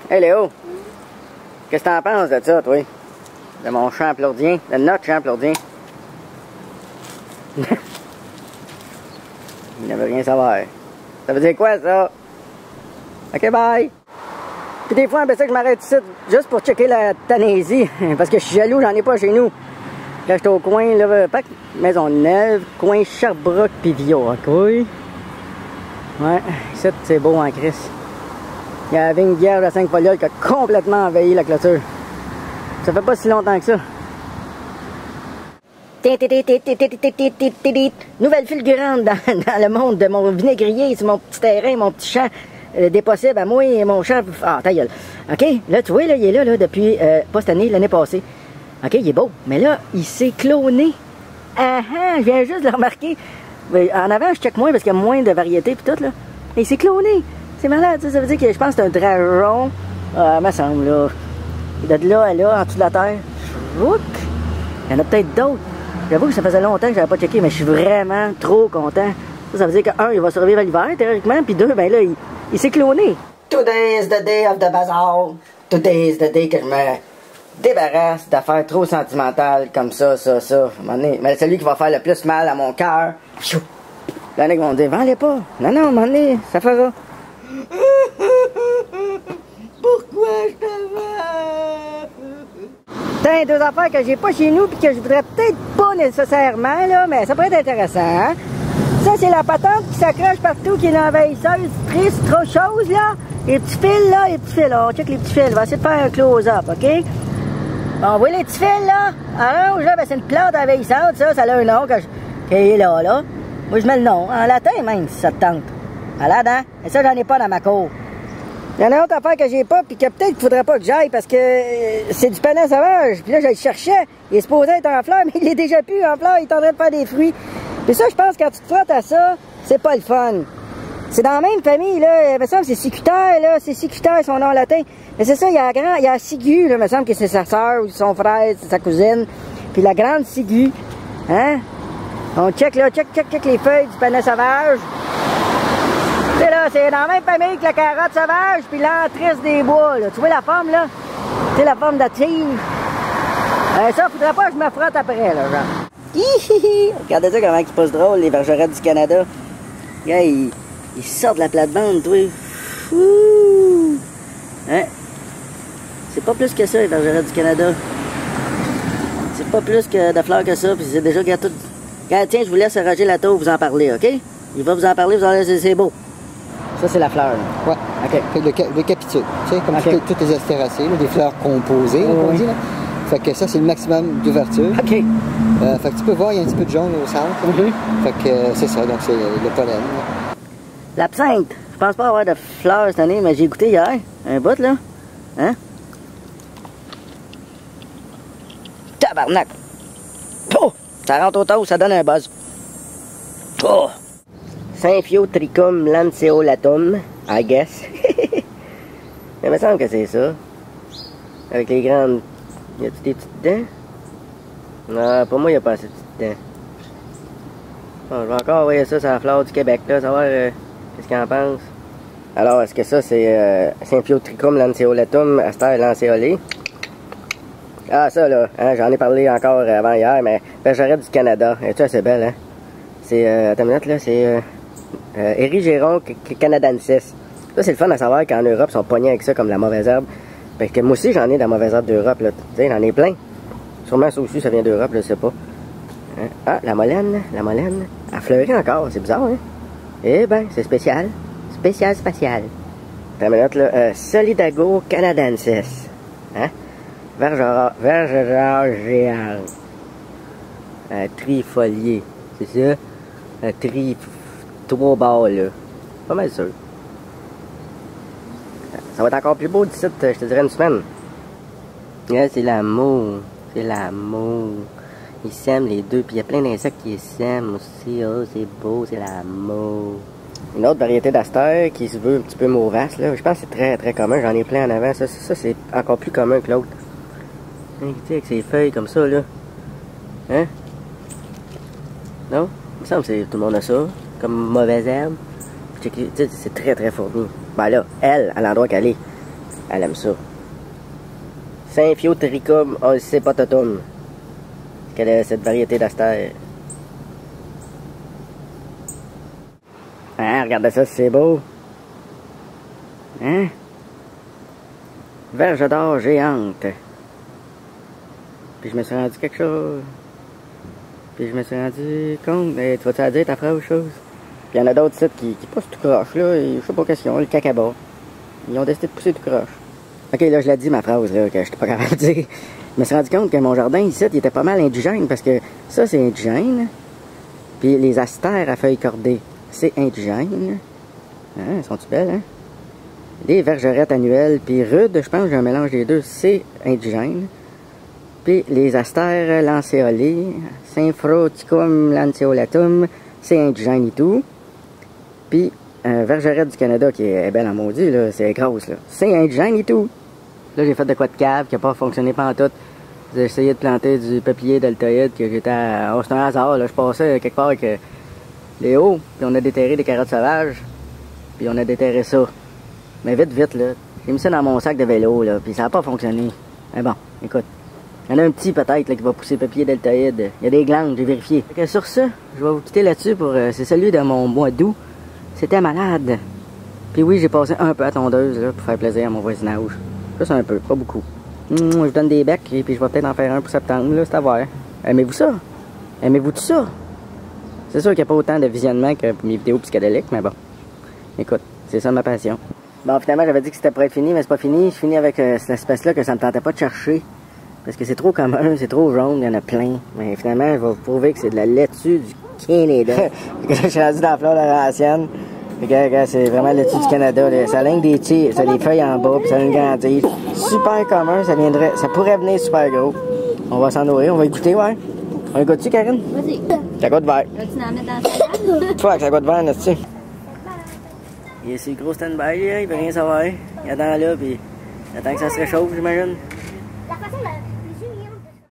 Hey Léo, qu'est-ce que t'en penses de ça, toi? De mon champ plourdien, de notre champ plourdien. Il ne veut rien savoir. Ça veut dire quoi, ça? OK, bye! Puis des fois, ben, ça que je m'arrête ici juste pour checker la Tanésie, parce que je suis jaloux, j'en ai pas chez nous. Là, j'étais au coin, là, pas Maisonneuve, coin Sherbrooke puis Villars, OK? Ouais, ici, c'est beau en Christ. Il y a la vigne vierge à 5 folioles qui a complètement envahi la clôture. Ça fait pas si longtemps que ça. Nouvelle fulgurante dans le monde de mon vinaigrier, c'est mon petit terrain, mon petit champ des possibles à moi et mon champ. Ah, ta gueule. OK, là, tu vois, là, il est là depuis, pas cette année, l'année passée. OK, il est beau. Mais là, il s'est cloné. Ah ah, je viens juste de le remarquer. En avant, je check moins parce qu'il y a moins de variétés et tout, là. Mais il s'est cloné. C'est malade, ça veut dire que je pense que c'est un dragon. Ah, me semble, là. De là à là, en dessous de la terre. Chouc! Il y en a peut-être d'autres. J'avoue que ça faisait longtemps que je n'avais pas checké, mais je suis vraiment trop content. Ça veut dire que, un, il va survivre à l'hiver, théoriquement, puis deux, ben là, il s'est cloné. Today is the day of the bazaar. Today is the day que je me débarrasse d'affaires trop sentimentales comme ça. Mais celui qui va faire le plus mal à mon cœur. Il y en a qui vont dire, vends-les pas. Non, à un moment donné, ça fera. Pourquoi je te vends? T'as deux affaires que j'ai pas chez nous puis que je voudrais peut-être pas nécessairement, là, mais ça pourrait être intéressant, hein? Ça, c'est la patente qui s'accroche partout, qui est l'envahisseuse, triste, trop chose, là. Les petits fils, là, on check les petits fils. On va essayer de faire un close-up, OK? On voit les petits fils, là. Orange, là, ben, c'est une plante envahissante, ça a un nom qui est là. Moi, je mets le nom, en latin même, si ça te tente. Malade, hein? Et ça, j'en ai pas dans ma cour. Il y en a une autre affaire que j'ai pas, puis que peut-être qu'il faudrait pas que j'aille, parce que c'est du panais sauvage. Puis là, je le cherchais. Il est supposé être en fleurs, mais il est déjà plus en fleurs. Il est en train de faire des fruits. Puis ça, je pense, quand tu te frottes à ça, c'est pas le fun. C'est dans la même famille, là. Il me semble que c'est Cicuter, là. C'est Cicuter, son nom latin. Mais c'est ça, il y a Sigu, là. Il me semble que c'est sa soeur ou son frère, c'est sa cousine. Puis la grande Sigu. Hein? On check, là. Check les feuilles du panais sauvage. C'est là, c'est dans la même famille que la carotte sauvage puis l'entrisse des bois, là. Tu vois la forme, là? Tu sais, la forme de tige. Ça, faudrait pas que je me frotte après, là, genre. Hihihi! Regardez ça comment ils poussent drôle, les bergerettes du Canada. Regarde, ils sortent de la plate-bande, toi. Ouh! Hein? C'est pas plus que ça, les bergerettes du Canada. C'est pas plus que de fleurs que ça, puis c'est déjà tout. Regarde, tiens, je vous laisse Roger Latour vous en parler, OK? Il va vous en parler, vous allez dire c'est beau. Ça, c'est la fleur, là. Ouais. OK. Le capitule. Tu sais, comme toutes les astéracées, là, des fleurs composées, là, on dit, là. Fait que ça, c'est le maximum d'ouverture. OK. Fait que tu peux voir, il y a un petit peu de jaune au centre. Fait que c'est ça, donc c'est le pollen. Là. L'absinthe. Je pense pas avoir de fleurs cette année, mais j'ai goûté hier. Un bout, là. Hein? Tabarnak! Oh! Ça rentre au toast, ça donne un buzz. Oh! Symphyotrichum lanceolatum, I guess. Il me semble que c'est ça. Avec les grandes... Y a-tu des petites dents? Non, pour moi, il n'y a pas assez de petites dents. Bon, je vais encore envoyer ça sur la flore du Québec, là, savoir qu'est-ce qu'il en pense. Alors, est-ce que ça, c'est Symphyotrichum lanceolatum, Aster lanceolé? Ah, ça, là, hein, j'en ai parlé encore avant hier, mais bergerette du Canada. Elle est assez belle, hein? C'est, attends une minute, là, c'est Erigeron canadensis. Ça, c'est le fun à savoir qu'en Europe, ils sont pognés avec ça comme la mauvaise herbe. Fait que moi aussi, j'en ai de la mauvaise herbe d'Europe, là. Tu sais, j'en ai plein. Sûrement, ça aussi, ça vient d'Europe, je sais pas. Hein? Ah, la molène. Elle fleurit encore, c'est bizarre, hein? Eh ben, c'est spécial. Spatial. Attends une minute, là. Solidago canadensis. Hein? Vergerageal. Trifolié. C'est ça? Trois barres, là. Pas mal sûr. Ça va être encore plus beau d'ici, je te dirais, une semaine. Là, c'est l'amour. C'est l'amour. Ils sèment les deux, puis il y a plein d'insectes qui sèment aussi. Oh, c'est beau, c'est l'amour. Une autre variété d'astère qui se veut un petit peu mauvaise, là. Je pense que c'est très, très commun. J'en ai plein en avant. Ça c'est encore plus commun que l'autre. Hein, tu sais, avec ses feuilles comme ça, là. Hein? Non? Il me semble que tout le monde a ça. Comme mauvaise herbe. C'est très, très fourni. Ben là, elle, à l'endroit qu'elle est. Elle aime ça. Symphyotricum olsepatatum. Quelle est cette variété d'astère? Hein, regardez ça, c'est beau. Hein? Verge d'or géante. Puis je me suis rendu quelque chose. Puis je me suis rendu compte. Tu vas-tu la dire ta phrase ou chose? Puis il y en a d'autres sites qui poussent tout croche, là. Et je sais pas qu'est-ce qu'ils ont, le cacaba. Ils ont décidé de pousser tout croche. Ok, là, je l'ai dit ma phrase, là, que je n'étais pas capable de dire. Je me suis rendu compte que mon jardin ici, il était pas mal indigène parce que ça, c'est indigène. Puis les astères à feuilles cordées, c'est indigène. Hein, sont-tu belles, hein? Les vergerettes annuelles, puis rudes, je pense que j'ai un mélange des deux, c'est indigène. Puis les astères lancéolées, Symphyotricum lanceolatum, c'est indigène et tout. Puis vergerette du Canada, qui est belle en maudit, là, c'est grosse, là. C'est indigène et tout. Là, j'ai fait de quoi de cave qui n'a pas fonctionné pantoute. J'ai essayé de planter du peuplier deltoïde que j'étais à... Oh, c'est un hasard, là. Je passais quelque part avec Léo, puis on a déterré des carottes sauvages, puis on a déterré ça. Mais vite, vite, là. J'ai mis ça dans mon sac de vélo, là, puis ça n'a pas fonctionné. Mais bon, écoute. Il y en a un petit, peut-être, là, qui va pousser peuplier deltoïde. Il y a des glandes, j'ai vérifié. Fait que sur ça, je vais vous quitter là-dessus pour... c'est celui de mon mois d'août. C'était malade. Puis oui, j'ai passé un peu à tondeuse, là, pour faire plaisir à mon voisinage. Juste un peu, pas beaucoup. Je donne des becs, et puis je vais peut-être en faire un pour septembre, là, c'est à voir. Aimez-vous ça? Aimez-vous tout ça? C'est sûr qu'il n'y a pas autant de visionnement que mes vidéos psychédéliques, mais bon. Écoute, c'est ça ma passion. Bon, finalement, j'avais dit que c'était pour être fini, mais c'est pas fini. Je finis avec cette espèce-là que ça me tentait pas de chercher. Parce que c'est trop commun, c'est trop jaune, il y en a plein. Mais finalement, je vais vous prouver que c'est de la laitue du Canada. Je suis rendu dans la fleur laurentienne. C'est vraiment la laitue du Canada. Là. Ça a des tirs, ça a des feuilles en bas, puis ça a une grandie. Super commun, ça pourrait venir super gros. On va s'en nourrir, on va y goûter, ouais. On y goûte-tu, Karine? Vas-y. Ça goûte vert. Vas-tu en mettre dans la salade? Toi, que ça goûte vert, n'est-ce-tu? Il est sur le gros stand-by, il veut rien savoir. Il attend là, puis il attend que ça se réchauffe, j'imagine. La façon,